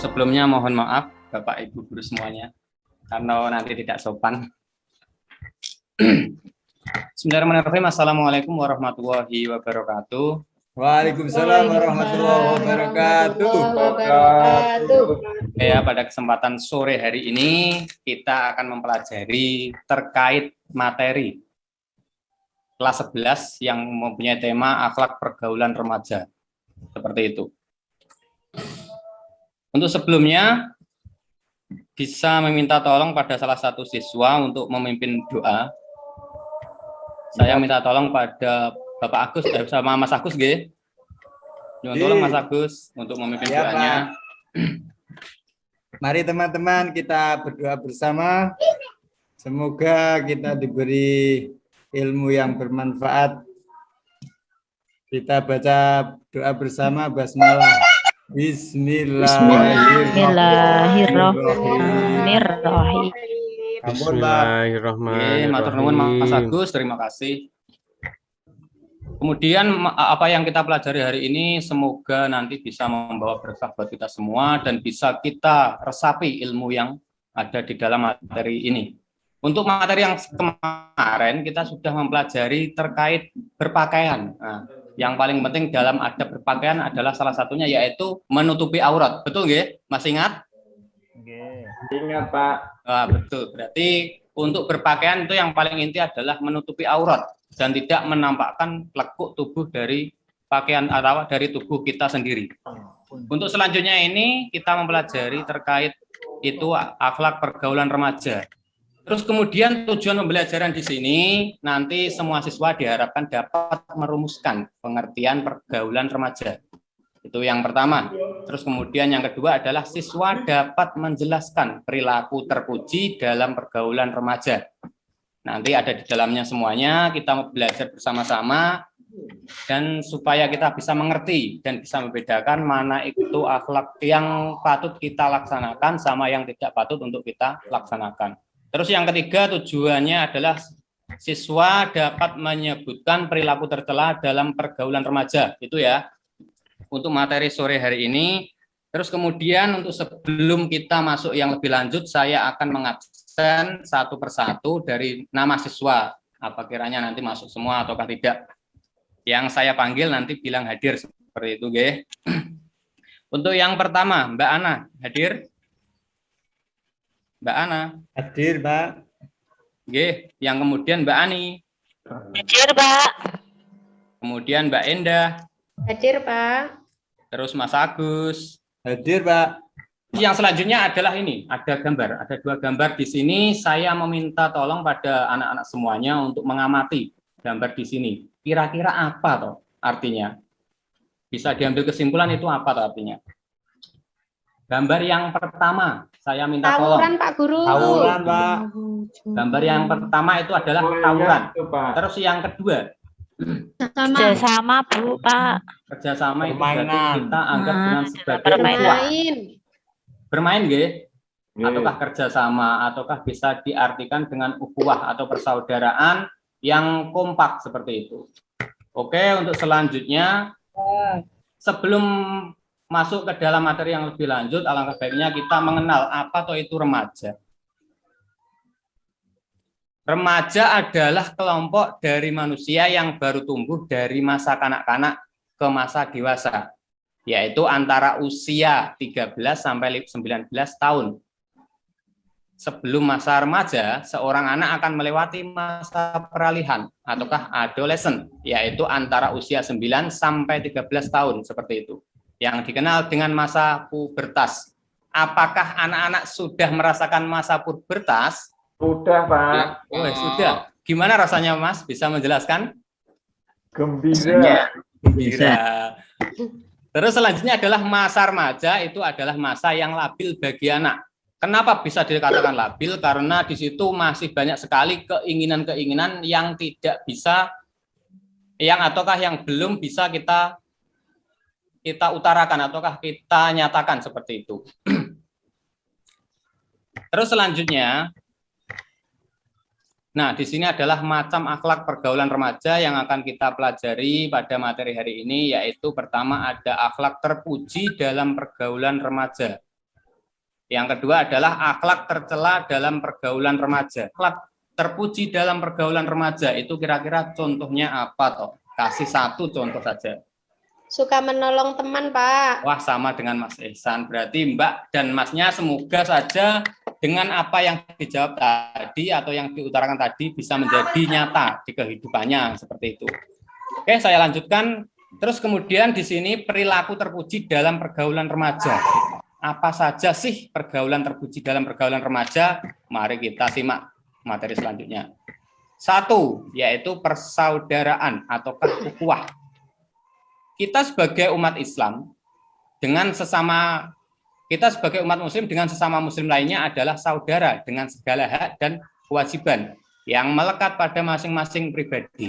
sebelumnya mohon maaf Bapak Ibu guru semuanya karena nanti tidak sopan. Bismillahirrahmanirrahim. Assalamualaikum warahmatullahi wabarakatuh. Waalaikumsalam warahmatullahi wabarakatuh. Ya, pada kesempatan sore hari ini kita akan mempelajari terkait materi kelas 11 yang mempunyai tema akhlak pergaulan remaja. Seperti itu. Untuk sebelumnya bisa meminta tolong pada salah satu siswa untuk memimpin doa. Saya minta tolong pada Bapak Agus sama Mas Agus, nggih. Nyuwun tolong Mas Agus untuk memimpin doanya. Mari teman-teman kita berdoa bersama. Semoga kita diberi ilmu yang bermanfaat. Kita baca doa bersama basmalah. Bismillahirrahmanirrahim. Bismillahirrahmanirrahim. Matur nuwun Mas Agus, terima kasih. Kemudian apa yang kita pelajari hari ini semoga nanti bisa membawa berkah buat kita semua dan bisa kita resapi ilmu yang ada di dalam materi ini. Untuk materi yang kemarin kita sudah mempelajari terkait berpakaian. Nah, yang paling penting dalam adab berpakaian adalah salah satunya yaitu menutupi aurat. Betul nggih? Masih ingat? Ingat Pak. Betul. Berarti untuk berpakaian itu yang paling inti adalah menutupi aurat dan tidak menampakkan lekuk tubuh dari pakaian atau dari tubuh kita sendiri. Untuk selanjutnya ini kita mempelajari terkait itu akhlak pergaulan remaja. Terus kemudian tujuan pembelajaran di sini nanti semua siswa diharapkan dapat merumuskan pengertian pergaulan remaja. Itu yang pertama. Terus kemudian yang kedua adalah siswa dapat menjelaskan perilaku terpuji dalam pergaulan remaja. Nanti ada di dalamnya semuanya, kita belajar bersama-sama dan supaya kita bisa mengerti dan bisa membedakan mana itu akhlak yang patut kita laksanakan sama yang tidak patut untuk kita laksanakan. Terus yang ketiga tujuannya adalah siswa dapat menyebutkan perilaku tercela dalam pergaulan remaja. Itu ya untuk materi sore hari ini. Terus kemudian untuk sebelum kita masuk yang lebih lanjut, saya akan mengabsen satu persatu dari nama siswa. Apa kiranya nanti masuk semua ataukah tidak. Yang saya panggil nanti bilang hadir seperti itu, nggih. Untuk yang pertama, Mbak Ana, hadir? Mbak Ana. Hadir, Pak. Nggih, yang kemudian Mbak Ani. Hadir, Pak. Kemudian Mbak Endah. Hadir, Pak. Terus Mas Agus. Hadir, Pak. Yang selanjutnya adalah ini, ada gambar, ada dua gambar di sini. Saya meminta tolong pada anak-anak semuanya untuk mengamati gambar di sini. Kira-kira apa toh artinya? Bisa diambil kesimpulan itu apa toh artinya? Gambar yang pertama, saya minta tolong. Tawuran, Pak Guru. Tawuran, Pak. Gambar yang pertama itu adalah tawuran. Terus yang kedua, kerjasama, Bu, Pak. kerjasama itu Permainan. berarti kita anggap dengan sebagai permainan. ukhuwah. Bermain, nggih? Ataukah kerjasama, ataukah bisa diartikan dengan ukhuwah atau persaudaraan yang kompak seperti itu. Oke, untuk selanjutnya, sebelum masuk ke dalam materi yang lebih lanjut, alangkah baiknya kita mengenal apa toh itu remaja. Remaja adalah kelompok dari manusia yang baru tumbuh dari masa kanak-kanak ke masa dewasa, yaitu antara usia 13 sampai 19 tahun. Sebelum masa remaja, seorang anak akan melewati masa peralihan ataukah adolescent, yaitu antara usia 9 sampai 13 tahun seperti itu. Yang dikenal dengan masa pubertas. Apakah anak-anak sudah merasakan masa pubertas? Sudah Pak. Oh, sudah. Gimana rasanya Mas? Bisa menjelaskan? Gembira. Gembira. Terus selanjutnya adalah masa remaja, itu adalah masa yang labil bagi anak. Kenapa bisa dikatakan labil? Karena di situ masih banyak sekali keinginan-keinginan yang tidak bisa, ataukah yang belum bisa kita utarakan ataukah kita nyatakan seperti itu. Terus selanjutnya, nah di sini adalah macam akhlak pergaulan remaja yang akan kita pelajari pada materi hari ini, yaitu pertama ada akhlak terpuji dalam pergaulan remaja. Yang kedua adalah akhlak tercela dalam pergaulan remaja. Akhlak terpuji dalam pergaulan remaja itu kira-kira contohnya apa toh? Kasih satu contoh saja. Suka menolong teman, Pak. Wah, sama dengan Mas Ihsan. Berarti Mbak dan Masnya semoga saja dengan apa yang dijawab tadi atau yang diutarakan tadi bisa menjadi nyata di kehidupannya seperti itu. Oke, saya lanjutkan. Terus kemudian di sini perilaku terpuji dalam pergaulan remaja. Apa saja sih pergaulan terpuji dalam pergaulan remaja? Mari kita simak materi selanjutnya. 1, yaitu persaudaraan ataukah ukhuwah. Kita sebagai umat Islam dengan sesama kita sebagai umat muslim dengan sesama muslim lainnya adalah saudara dengan segala hak dan kewajiban yang melekat pada masing-masing pribadi.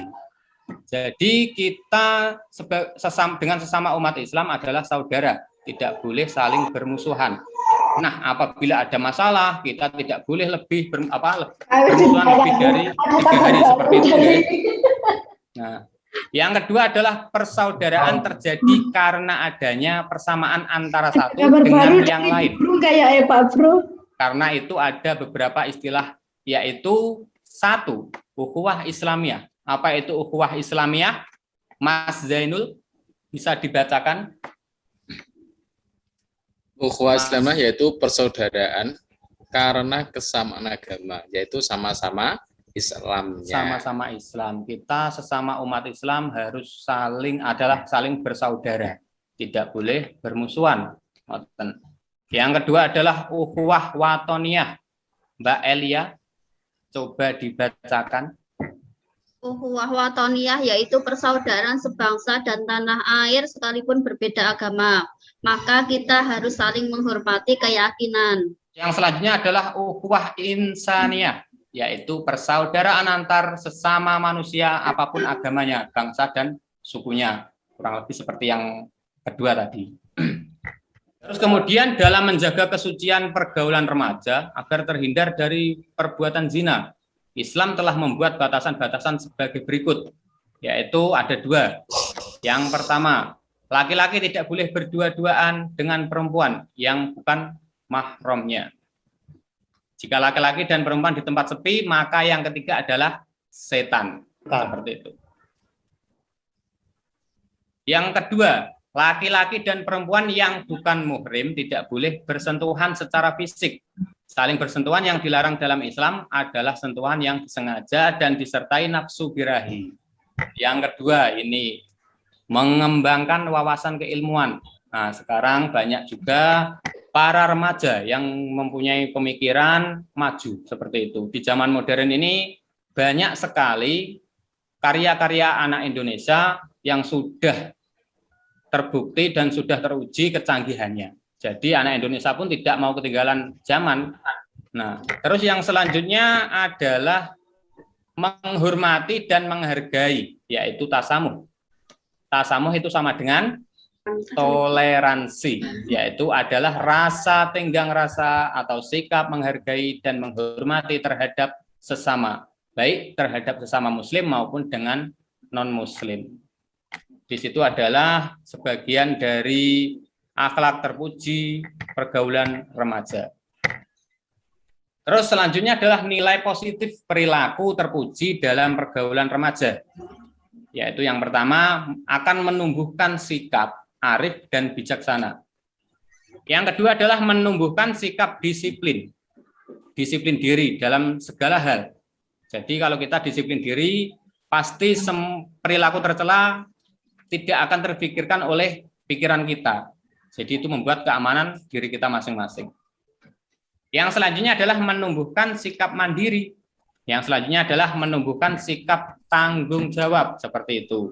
Jadi kita dengan sesama umat Islam adalah saudara, tidak boleh saling bermusuhan. Nah, apabila ada masalah, kita tidak boleh lebih bermusuhan lebih dari 3 hari seperti itu. Ya. Nah, yang kedua adalah persaudaraan terjadi karena adanya persamaan antara satu dengan yang lain. Karena itu ada beberapa istilah, yaitu 1, ukhuwah Islamiyah. Apa itu ukhuwah Islamiyah? Mas Zainul, bisa dibacakan? Ukhuwah Islamiyah yaitu persaudaraan karena kesamaan agama, yaitu sama-sama Islamnya. Sama-sama Islam. Kita sesama umat Islam harus saling bersaudara. Tidak boleh bermusuhan. Yang kedua adalah ukhuwah watoniyah. Mbak Elia, coba dibacakan. Ukhuwah watoniyah yaitu persaudaraan sebangsa dan tanah air sekalipun berbeda agama. Maka kita harus saling menghormati keyakinan. Yang selanjutnya adalah ukhuwah insaniyah, yaitu persaudaraan antar sesama manusia apapun agamanya, bangsa dan sukunya. Kurang lebih seperti yang kedua tadi. Terus kemudian dalam menjaga kesucian pergaulan remaja agar terhindar dari perbuatan zina, Islam telah membuat batasan-batasan sebagai berikut, yaitu ada 2. Yang pertama, laki-laki tidak boleh berdua-duaan dengan perempuan yang bukan mahramnya. Jika laki-laki dan perempuan di tempat sepi, maka yang ketiga adalah setan. Seperti itu. Yang kedua, laki-laki dan perempuan yang bukan muhrim tidak boleh bersentuhan secara fisik. Saling bersentuhan yang dilarang dalam Islam adalah sentuhan yang disengaja dan disertai nafsu birahi. Yang kedua, ini mengembangkan wawasan keilmuan. Nah, sekarang banyak juga para remaja yang mempunyai pemikiran maju seperti itu. Di zaman modern ini banyak sekali karya-karya anak Indonesia yang sudah terbukti dan sudah teruji kecanggihannya. Jadi anak Indonesia pun tidak mau ketinggalan zaman. Nah, terus yang selanjutnya adalah menghormati dan menghargai, yaitu tasamuh. Tasamuh itu sama dengan toleransi, yaitu adalah rasa tenggang rasa atau sikap menghargai dan menghormati terhadap sesama, baik terhadap sesama muslim maupun dengan non-muslim. Di situ adalah sebagian dari akhlak terpuji pergaulan remaja. Terus selanjutnya adalah nilai positif perilaku terpuji dalam pergaulan remaja. Yaitu yang pertama, akan menumbuhkan sikap arif dan bijaksana. Yang kedua adalah menumbuhkan sikap disiplin. Disiplin diri dalam segala hal. Jadi kalau kita disiplin diri, pasti perilaku tercela tidak akan terpikirkan oleh pikiran kita. Jadi itu membuat keamanan diri kita masing-masing. Yang selanjutnya adalah menumbuhkan sikap mandiri. Yang selanjutnya adalah menumbuhkan sikap tanggung jawab, seperti itu.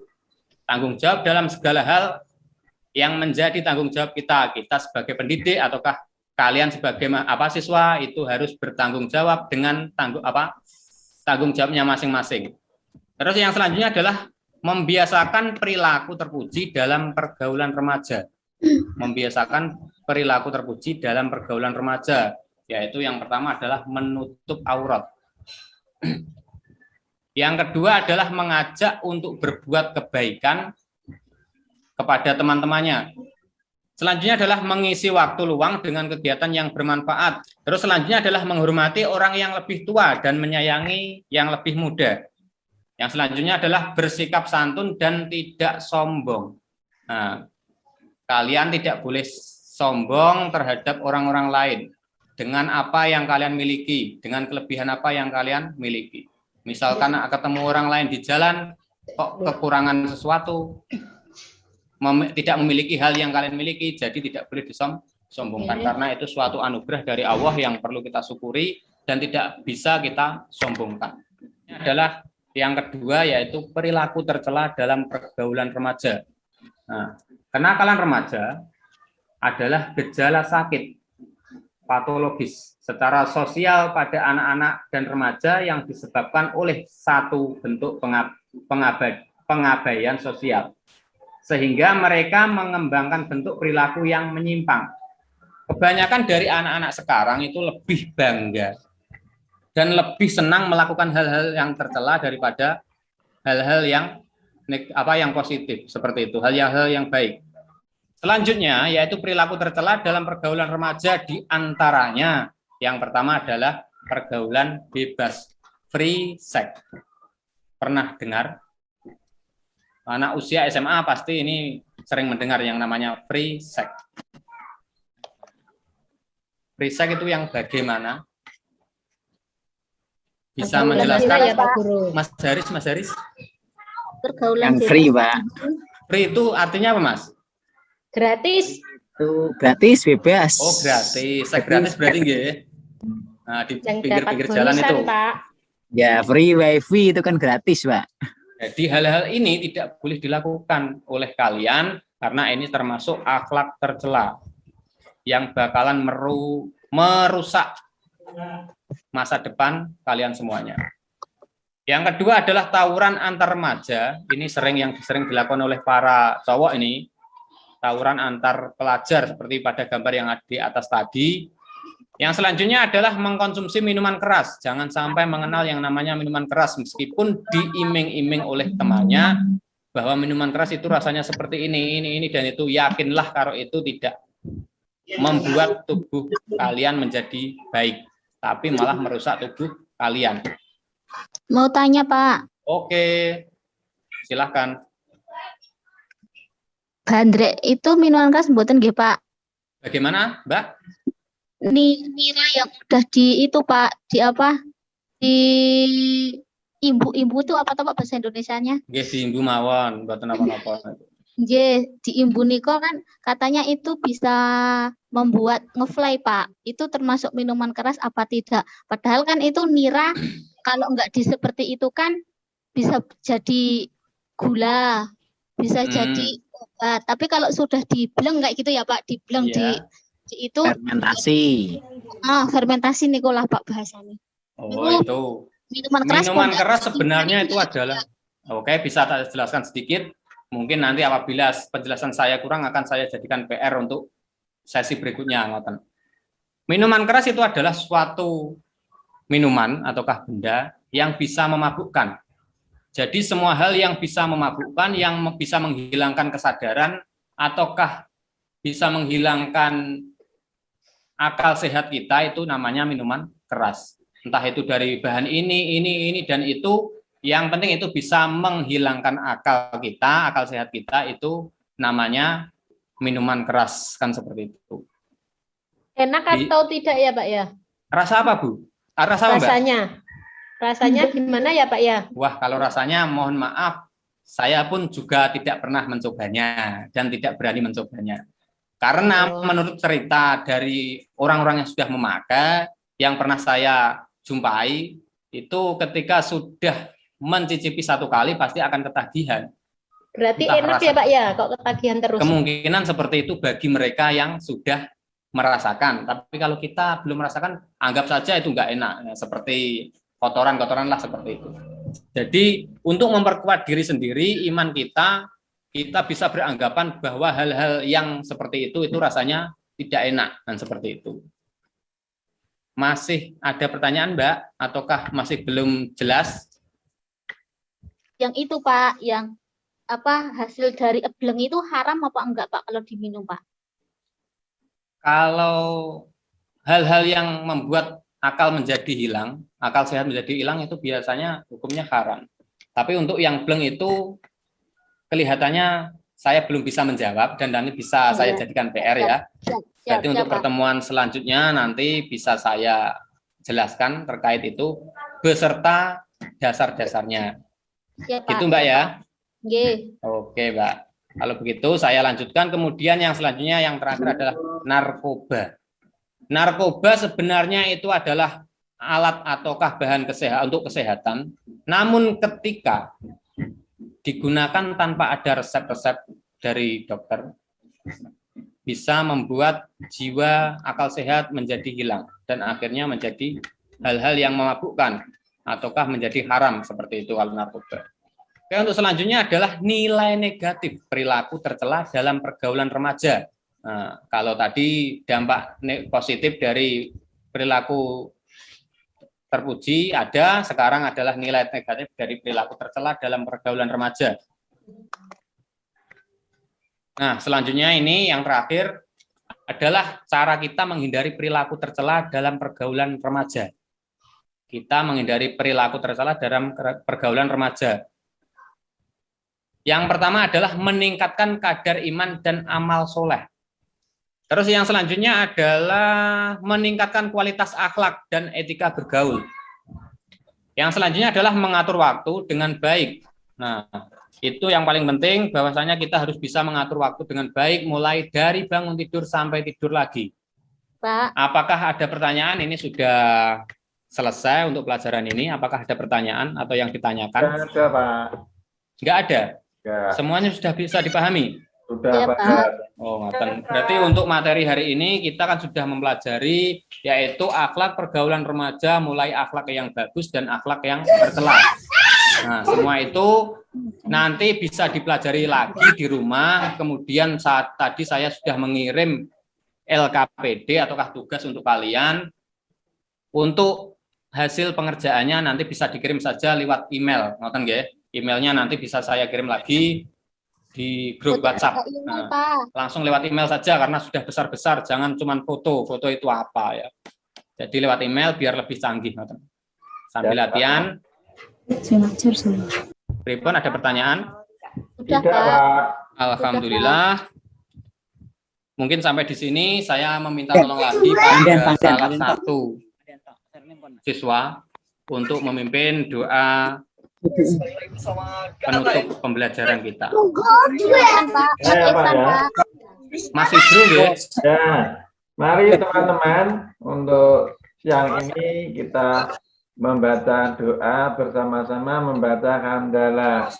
Tanggung jawab dalam segala hal yang menjadi tanggung jawab kita. Kita sebagai pendidik ataukah kalian sebagai siswa itu harus bertanggung jawab dengan tanggung jawabnya masing-masing. Terus yang selanjutnya adalah membiasakan perilaku terpuji dalam pergaulan remaja. Membiasakan perilaku terpuji dalam pergaulan remaja, yaitu yang pertama adalah menutup aurat. Yang kedua adalah mengajak untuk berbuat kebaikan kepada teman-temannya. Selanjutnya adalah mengisi waktu luang dengan kegiatan yang bermanfaat. Terus selanjutnya adalah menghormati orang yang lebih tua dan menyayangi yang lebih muda. Yang selanjutnya adalah bersikap santun dan tidak sombong. Nah, kalian tidak boleh sombong terhadap orang-orang lain dengan apa yang kalian miliki, dengan kelebihan apa yang kalian miliki. Misalkan ketemu orang lain di jalan, kok kekurangan sesuatu, tidak memiliki hal yang kalian miliki, jadi tidak boleh disombongkan karena itu suatu anugerah dari Allah yang perlu kita syukuri dan tidak bisa kita sombongkan. Ini adalah yang kedua, yaitu perilaku tercela dalam pergaulan remaja. Nah, kenakalan remaja adalah gejala sakit patologis secara sosial pada anak-anak dan remaja yang disebabkan oleh satu bentuk pengabaian sosial, sehingga mereka mengembangkan bentuk perilaku yang menyimpang. Kebanyakan dari anak-anak sekarang itu lebih bangga dan lebih senang melakukan hal-hal yang tercela daripada hal-hal yang positif seperti itu, hal-hal yang baik. Selanjutnya yaitu perilaku tercela dalam pergaulan remaja, di antaranya yang pertama adalah pergaulan bebas, free sex. Pernah dengar? Anak usia SMA pasti ini sering mendengar yang namanya free sex. Free sex itu yang bagaimana? Bisa menjelaskan Mas Haris? Pergaulan Yang free, Pak. Free itu artinya apa, Mas? Gratis. Itu gratis, bebas. Oh, gratis. Seks gratis berarti nggih. Nah, di Yang pinggir-pinggir dapat jalan bonusan, itu. Pak. Ya, free wifi itu kan gratis, Pak. Jadi hal-hal ini tidak boleh dilakukan oleh kalian karena ini termasuk akhlak tercela yang bakalan merusak masa depan kalian semuanya. Yang kedua adalah tawuran antar remaja. Ini sering dilakukan oleh para cowok ini. Tawuran antar pelajar seperti pada gambar yang ada di atas tadi. Yang selanjutnya adalah mengkonsumsi minuman keras. Jangan sampai mengenal yang namanya minuman keras meskipun diiming-iming oleh temannya bahwa minuman keras itu rasanya seperti ini dan itu. Yakinlah kalau itu tidak membuat tubuh kalian menjadi baik, tapi malah merusak tubuh kalian. Mau tanya, Pak. Oke, silahkan. Bandrek itu minuman keras mboten nggih, Pak? Bagaimana, Mbak? Nira yang udah di itu, Pak, di apa? Di imbu-imbu itu apa toh, Pak, bahasa Indonesianya? Nggih, diimbu mawon, mboten napa-napa. Nggih, di imbu niko kan katanya itu bisa membuat ngefly, Pak. Itu termasuk minuman keras apa tidak? Padahal kan itu nira kalau enggak seperti itu kan bisa jadi gula, bisa jadi obat. Tapi kalau sudah dibleng kayak gitu ya, Pak, dibleng di itu fermentasi. Fermentasi nikolah, Pak, bahasanya. Oh, itu. Minuman keras sebenarnya itu adalah, oke, bisa saya jelaskan sedikit. Mungkin nanti apabila penjelasan saya kurang akan saya jadikan PR untuk sesi berikutnya. Minuman keras itu adalah suatu minuman ataukah benda yang bisa memabukkan. Jadi semua hal yang bisa memabukkan, yang bisa menghilangkan kesadaran ataukah bisa menghilangkan akal sehat kita, itu namanya minuman keras. Entah itu dari bahan ini dan itu, yang penting itu bisa menghilangkan akal kita, akal sehat kita, itu namanya minuman keras, kan seperti itu. Enak atau tidak ya, Pak ya? Rasa apa, Bu? Rasa apa, Mbak? Rasanya gimana ya, Pak ya? Wah, kalau rasanya mohon maaf, saya pun juga tidak pernah mencobanya dan tidak berani mencobanya. Karena menurut cerita dari orang-orang yang sudah memakai, yang pernah saya jumpai, itu ketika sudah mencicipi satu kali pasti akan ketagihan. Berarti enak ya, Pak ya, kok ketagihan terus? Kemungkinan seperti itu bagi mereka yang sudah merasakan. Tapi kalau kita belum merasakan, anggap saja itu nggak enak. Seperti kotoran-kotoran lah seperti itu. Jadi untuk memperkuat diri sendiri, iman kita bisa beranggapan bahwa hal-hal yang seperti itu rasanya tidak enak dan seperti itu. Masih ada pertanyaan, Mbak? Ataukah masih belum jelas? Yang itu, Pak, yang apa hasil dari ebleng itu haram apa enggak, Pak, kalau diminum, Pak? Kalau hal-hal yang membuat akal menjadi hilang, akal sehat menjadi hilang itu biasanya hukumnya haram. Tapi untuk yang bleng itu kelihatannya saya belum bisa menjawab dan nanti bisa saya jadikan PR ya. Jadi untuk pertemuan selanjutnya nanti bisa saya jelaskan terkait itu beserta dasar-dasarnya. Itu Mbak ya? Oke Mbak. Kalau begitu saya lanjutkan. Kemudian yang selanjutnya yang terakhir adalah narkoba. Narkoba sebenarnya itu adalah alat ataukah bahan untuk kesehatan. Namun ketika digunakan tanpa ada resep-resep dari dokter, bisa membuat jiwa akal sehat menjadi hilang dan akhirnya menjadi hal-hal yang memabukkan ataukah menjadi haram seperti itu kalau narkoba. Oke, untuk selanjutnya adalah nilai negatif perilaku tercela dalam pergaulan remaja. Nah, kalau tadi dampak positif dari perilaku terpuji ada, sekarang adalah nilai negatif dari perilaku tercela dalam pergaulan remaja. Nah, selanjutnya ini yang terakhir adalah cara kita menghindari perilaku tercela dalam pergaulan remaja. Kita menghindari perilaku tercela dalam pergaulan remaja. Yang pertama adalah meningkatkan kadar iman dan amal soleh. Terus yang selanjutnya adalah meningkatkan kualitas akhlak dan etika bergaul. Yang selanjutnya adalah mengatur waktu dengan baik. Nah, itu yang paling penting, bahwasanya kita harus bisa mengatur waktu dengan baik mulai dari bangun tidur sampai tidur lagi. Pak. Apakah ada pertanyaan? Ini sudah selesai untuk pelajaran ini. Apakah ada pertanyaan atau yang ditanyakan? Tidak ada, Pak. Enggak ada? Enggak. Semuanya sudah bisa dipahami? Sudah, Ya, Pak. Pak. Oh, ngoten. Berarti untuk materi hari ini kita kan sudah mempelajari yaitu akhlak pergaulan remaja, mulai akhlak yang bagus dan akhlak yang tercela. Nah, semua itu nanti bisa dipelajari lagi di rumah. Kemudian saat tadi saya sudah mengirim LKPD ataukah tugas untuk kalian. Untuk hasil pengerjaannya nanti bisa dikirim saja lewat email. Ngoten nggih? Emailnya nanti bisa saya kirim lagi di grup WhatsApp. Nah, langsung lewat email saja karena sudah besar-besar, jangan cuma foto itu apa ya. Jadi lewat email biar lebih canggih. Sambil latihan. Pripun, ada pertanyaan? Tidak, Pak. Alhamdulillah. Mungkin sampai di sini saya meminta tolong lagi pada salah satu siswa untuk memimpin doa penutup pembelajaran kita. Ya, Pak ya. Masih dulu ya. Ya, mari teman-teman untuk siang ini kita membaca doa bersama-sama, membaca hamdalah.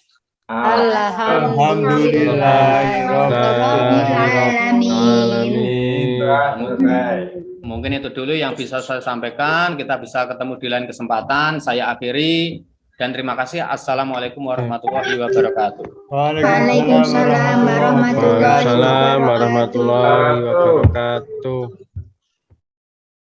Mungkin itu dulu yang bisa saya sampaikan. Kita bisa ketemu di lain kesempatan. Saya akhiri dan terima kasih. Assalamualaikum warahmatullahi wabarakatuh. Waalaikumsalam warahmatullahi wabarakatuh. Waalaikumsalam warahmatullahi wabarakatuh.